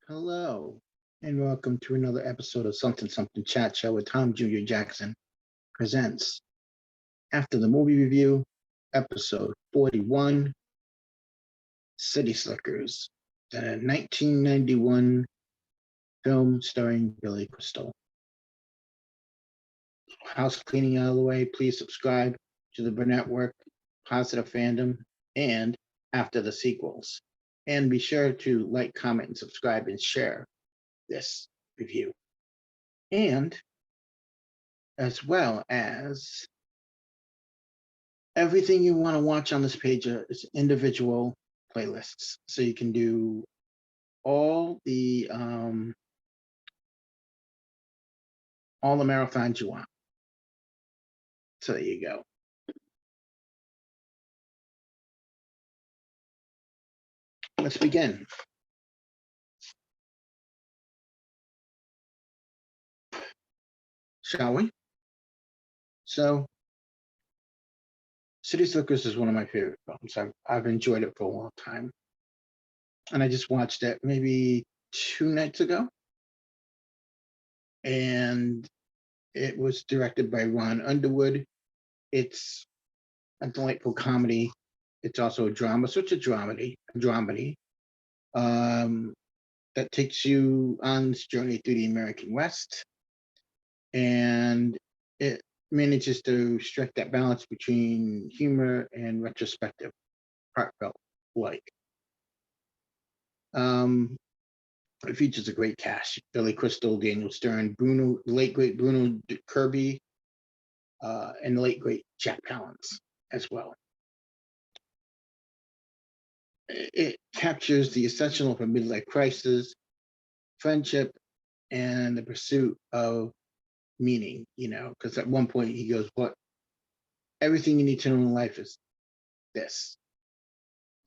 Hello, and welcome to another episode of Something Something Chat Show with Tom Jr. Jackson presents After the Movie Review, episode 41, City Slickers, the 1991 film starring Billy Crystal. House cleaning out of the way, please subscribe to the Burnett Work, Positive Fandom, and After the Sequels. And be sure to like, comment, and subscribe and share this review. And as well as everything you want to watch on this page is individual playlists. So you can do all all the marathons you want. So there you go. Let's begin. Shall we? So City Slickers is one of my favorite films. I've enjoyed it for a long time. And I just watched it maybe 2 nights ago. And it was directed by Ron Underwood. It's a delightful comedy. It's also a drama, so it's a dramedy that takes you on this journey through the American West, and it manages to strike that balance between humor and retrospective, heartfelt like. It features a great cast: Billy Crystal, Daniel Stern, Bruno, the late great Bruno Kirby, and the late great Jack Palance as well. It captures the essential of a midlife crisis, friendship, and the pursuit of meaning, because at one point he goes, "What? Everything you need to know in life is this.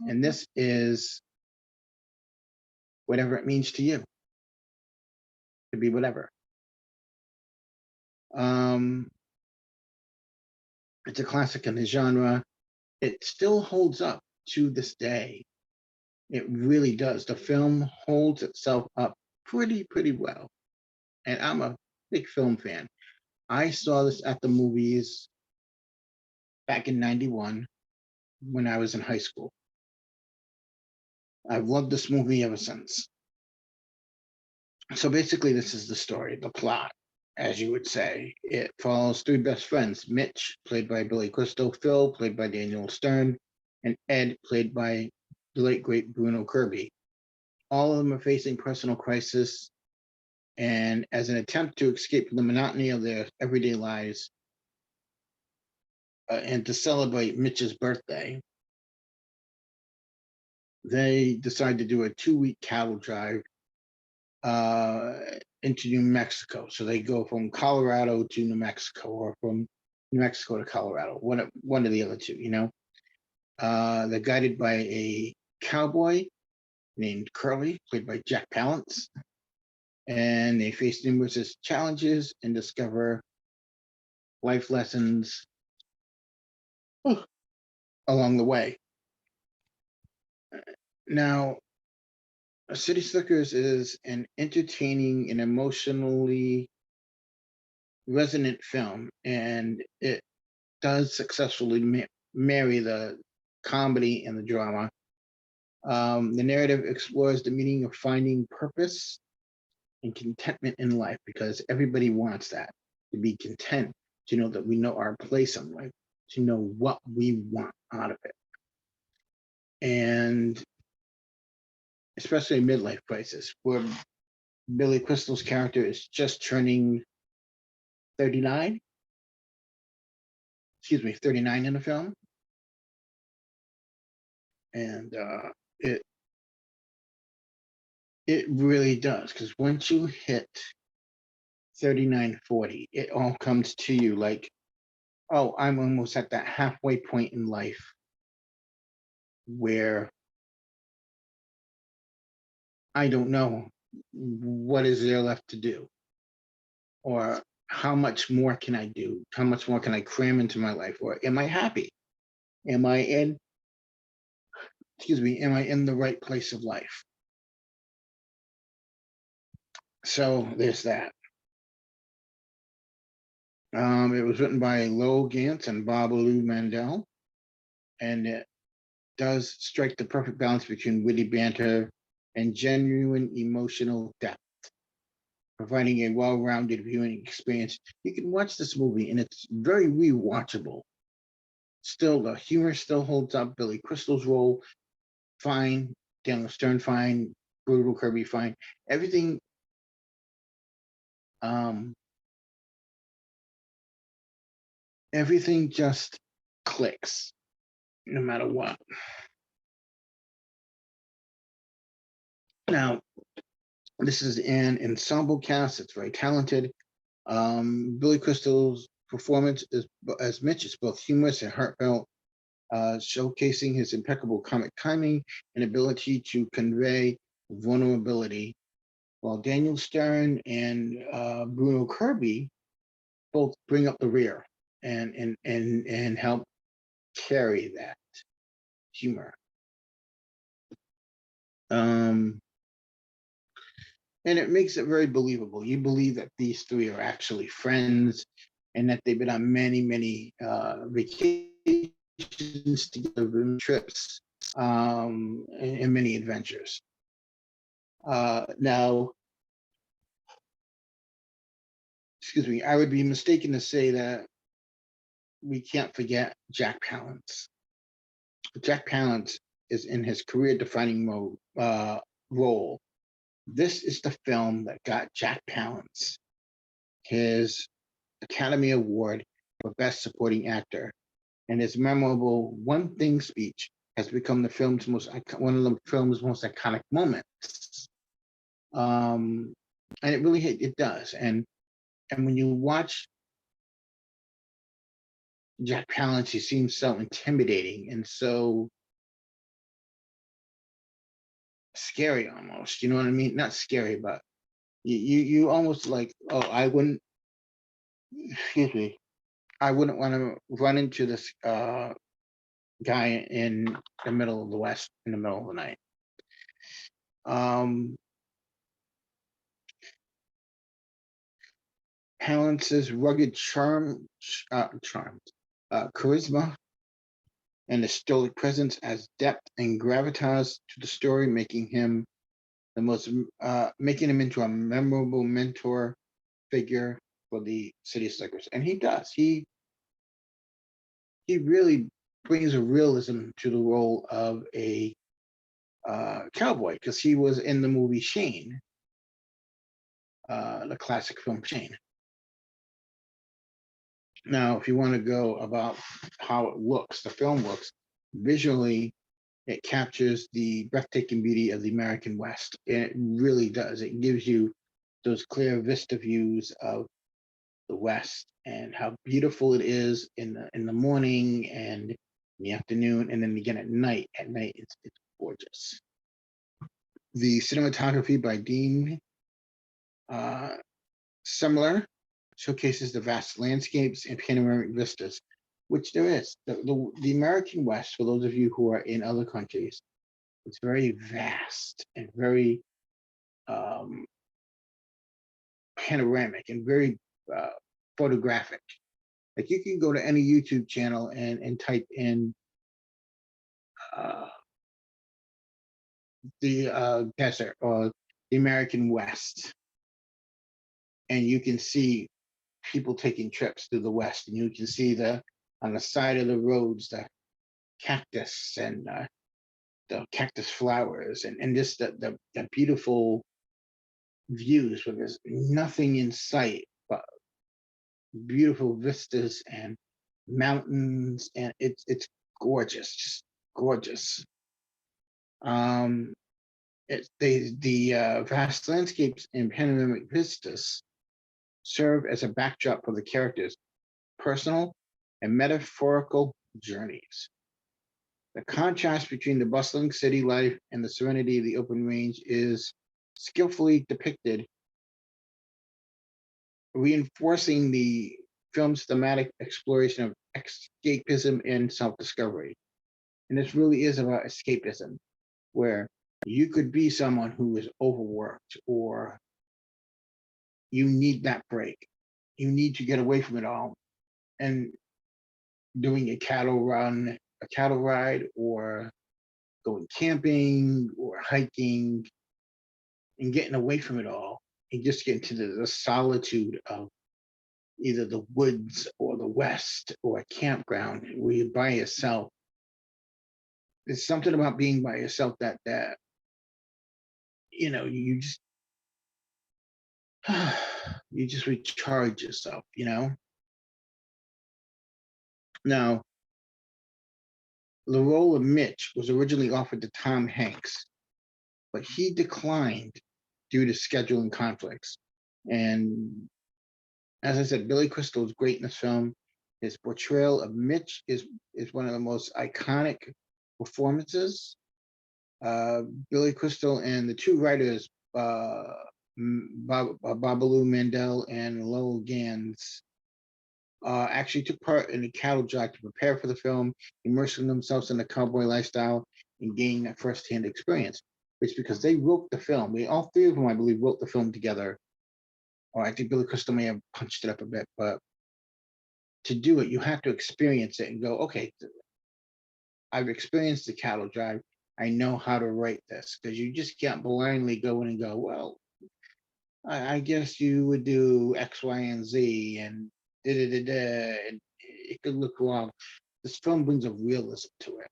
And this is whatever it means to you. It could be whatever." Um, it's a classic in the genre. It still holds up to this day. It really does. The film holds itself up pretty well. And I'm a big film fan. I saw this at the movies back in 91 when I was in high school. I've loved this movie ever since. So basically, this is the story, the plot, as you would say. It follows three best friends: Mitch, played by Billy Crystal; Phil, played by Daniel Stern; and Ed, played by the late great Bruno Kirby. All of them are facing personal crisis, and as an attempt to escape the monotony of their everyday lives and to celebrate Mitch's birthday, they decide to do a 2-week cattle drive uh, into New Mexico. So they go from Colorado to New Mexico, or from New Mexico to Colorado, one of the other two. They're guided by a cowboy named Curly, played by Jack Palance, and they face numerous challenges and discover life lessons along the way. Now, City Slickers is an entertaining and emotionally resonant film, and it does successfully marry the comedy and the drama. The narrative explores the meaning of finding purpose and contentment in life, because everybody wants that, to be content, to know that we know our place in life, to know what we want out of it. And especially a midlife crisis, where Billy Crystal's character is just turning 39, 39 in the film. And it really does, because once you hit 39, 40, it all comes to you like, oh, I'm almost at that halfway point in life where I don't know what is there left to do, or how much more can I do? How much more can I cram into my life? Or am I happy? Am I in, am I in the right place of life? So there's that. It was written by Lowell Gantz and Bob Lou Mandel, and it does strike the perfect balance between witty banter and genuine emotional depth, providing a well-rounded viewing experience. You can watch this movie, and it's very rewatchable. Still, the humor still holds up. Billy Crystal's role, fine. Daniel Stern, fine. Bruno Kirby, fine. Everything um, everything just clicks no matter what. Now, this is an ensemble cast. It's very talented. Billy Crystal's performance is, as Mitch, is both humorous and heartfelt, showcasing his impeccable comic timing and ability to convey vulnerability, while Daniel Stern and Bruno Kirby both bring up the rear and help carry that humor. Um, and it makes it very believable. You believe that these three are actually friends, and that they've been on many vacations together, trips, and many adventures. Now, excuse me, I would be mistaken to say that we can't forget Jack Palance. Jack Palance is in his career-defining role. This is the film that got Jack Palance his Academy Award for Best Supporting Actor, and his memorable "One Thing" speech has become one of the film's most iconic moments. And it does. And when you watch Jack Palance, he seems so intimidating and so scary almost. You know what I mean? Not scary, but you almost like, oh, I wouldn't. Excuse me. I wouldn't want to run into this guy in the middle of the West in the middle of the night. Um, Palance's rugged charisma, and the stoic presence adds depth and gravitas to the story, making him into a memorable mentor figure for the City Slickers. And he does. He really brings a realism to the role of a cowboy, because he was in the movie Shane, the classic film Shane. Now, if you want to go about how it looks, the film looks visually, it captures the breathtaking beauty of the American West. And it really does. It gives you those clear vista views of the West and how beautiful it is in the morning and in the afternoon, and then again at night. At night, it's gorgeous. The cinematography by Dean uh, Similar showcases the vast landscapes and panoramic vistas, which there is. The American West, for those of you who are in other countries, it's very vast and very um, panoramic and very photographic. Like, you can go to any YouTube channel and type in uh, the desert or the American West, and you can see people taking trips through the West, and you can see on the side of the roads the cactus and the cactus flowers, and just the beautiful views where there's nothing in sight but beautiful vistas and mountains, and it's gorgeous, just gorgeous. Um, the vast landscapes and panoramic vistas serve as a backdrop for the characters' personal and metaphorical journeys. The contrast between the bustling city life and the serenity of the open range is skillfully depicted, reinforcing the film's thematic exploration of escapism and self-discovery. And this really is about escapism, where you could be someone who is overworked or you need that break. You need to get away from it all. And doing a cattle run, a cattle ride, or going camping or hiking and getting away from it all and just get into the solitude of either the woods or the west or a campground where you're by yourself. There's something about being by yourself that you just you just recharge yourself. Now, the role of Mitch was originally offered to Tom Hanks, but he declined due to scheduling conflicts. And as I said, Billy Crystal is great in this film. His portrayal of Mitch is one of the most iconic performances. Billy Crystal and the two writers, Babalu Mandel and Lowell Gans, actually took part in a cattle drive to prepare for the film, immersing themselves in the cowboy lifestyle and gaining that firsthand experience. It's because they wrote the film. All three of them, I believe, wrote the film together. Or I think Billy Crystal may have punched it up a bit, but to do it, you have to experience it and go, okay, I've experienced the cattle drive. I know how to write this, because you just can't blindly go in and go, well, I guess you would do X, Y, and Z, and da da da da, and it could look wrong. This film brings a realism to it.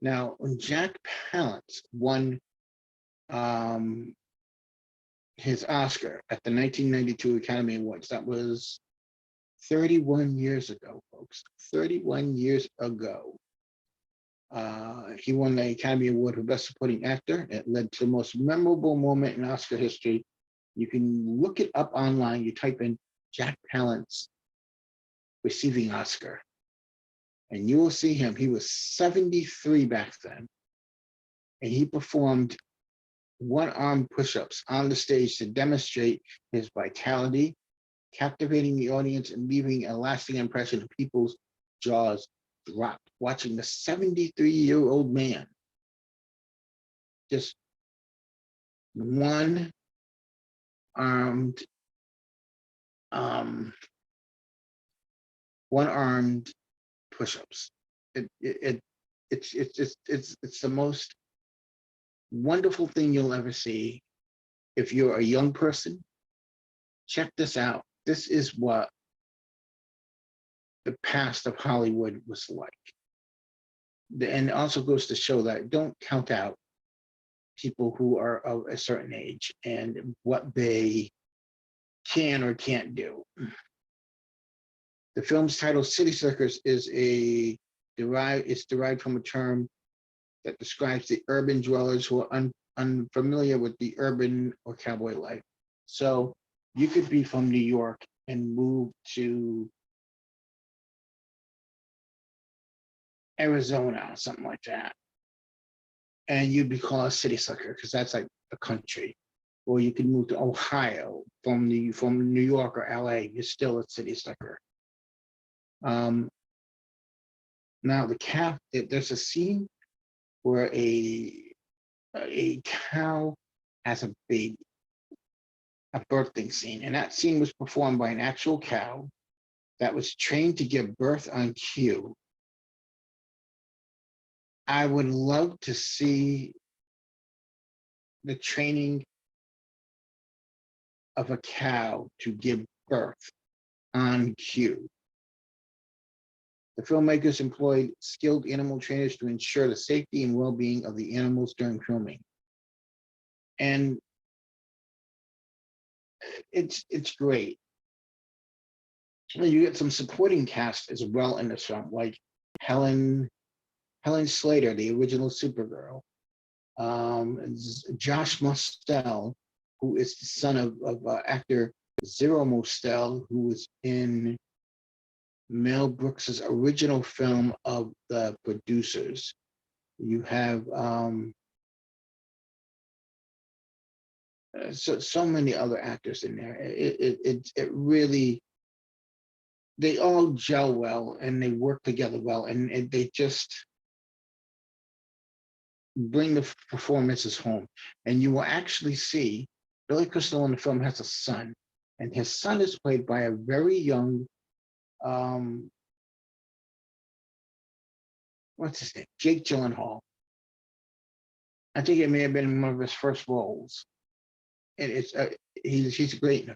Now, when Jack Palance won his Oscar at the 1992 Academy Awards, that was 31 years ago, folks. 31 years ago. He won the Academy Award for Best Supporting Actor. It led to the most memorable moment in Oscar history. You can look it up online. You type in Jack Palance receiving Oscar, and you will see him. He was 73 back then, and he performed one-arm push-ups on the stage to demonstrate his vitality, captivating the audience and leaving a lasting impression. People's jaws dropped watching the 73-year-old man just one-armed one-armed push-ups. It's the most wonderful thing you'll ever see. If you're a young person, check this out. This is what the past of Hollywood was like. And it also goes to show that don't count out people who are of a certain age and what they can or can't do. The film's title, City Slickers, is derived from a term that describes the urban dwellers who are unfamiliar with the urban or cowboy life. So you could be from New York and move to Arizona, something like that, and you'd be called a city slicker because that's like the country. Or you could move to Ohio from New York or LA. You're still a city slicker. Now there's a scene where a cow has a baby, a birthing scene, and that scene was performed by an actual cow that was trained to give birth on cue. I would love to see the training of a cow to give birth on cue. The filmmakers employed skilled animal trainers to ensure the safety and well-being of the animals during filming. And it's great. You get some supporting cast as well in this film, like Helen Slater, the original Supergirl, Josh Mostel, who is the son of actor Zero Mostel, who was in Mel Brooks's original film of The Producers. You have so many other actors in there. It really, they all gel well and they work together well, and they just bring the performances home. And you will actually see Billy Crystal in the film has a son, and his son is played by a very young, um, what's his name? Jake Gyllenhaal. I think it may have been one of his first roles, and he's great in the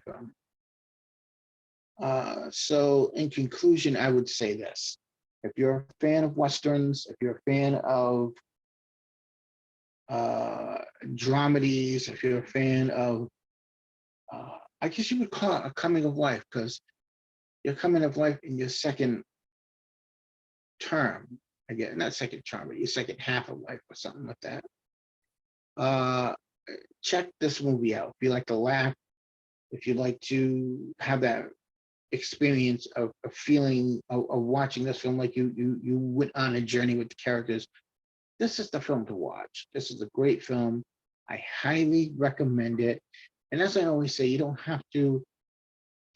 film. So, in conclusion, I would say this: if you're a fan of westerns, if you're a fan of dramedies, if you're a fan of, I guess you would call it a coming of life, because you're coming of life in your second term, again, not second term, but your second half of life or something like that. Uh, check this movie out. If you like to laugh, if you like to have that experience of feeling of watching this film like you went on a journey with the characters, this is the film to watch. This is a great film. I highly recommend it. And as I always say, you don't have to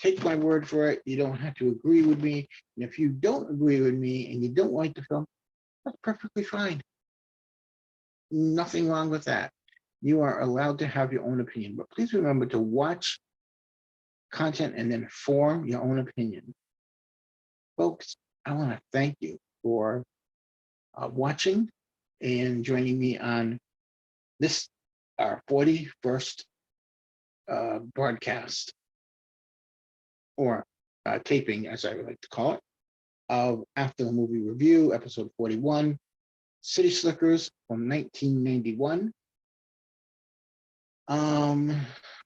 take my word for it. You don't have to agree with me. And if you don't agree with me and you don't like the film, that's perfectly fine. Nothing wrong with that. You are allowed to have your own opinion, but please remember to watch content and then form your own opinion. Folks, I want to thank you for watching and joining me on this, our 41st broadcast, or taping, as I would like to call it, of After the Movie Review, episode 41, City Slickers from 1991,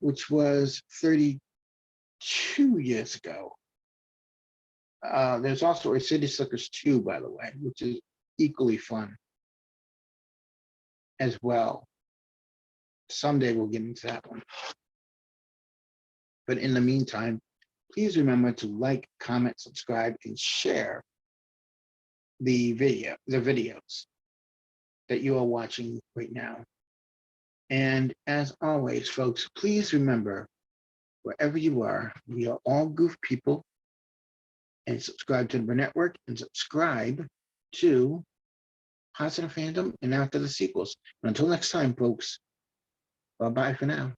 which was 32 years ago. There's also a City Slickers 2, by the way, which is equally fun as well. Someday we'll get into that one. But in the meantime, please remember to like, comment, subscribe, and share the videos that you are watching right now. And as always, folks, please remember, wherever you are, we are all goof people, and subscribe to the network and subscribe to Positive Fandom and After the Sequels. And until next time, folks, bye-bye for now.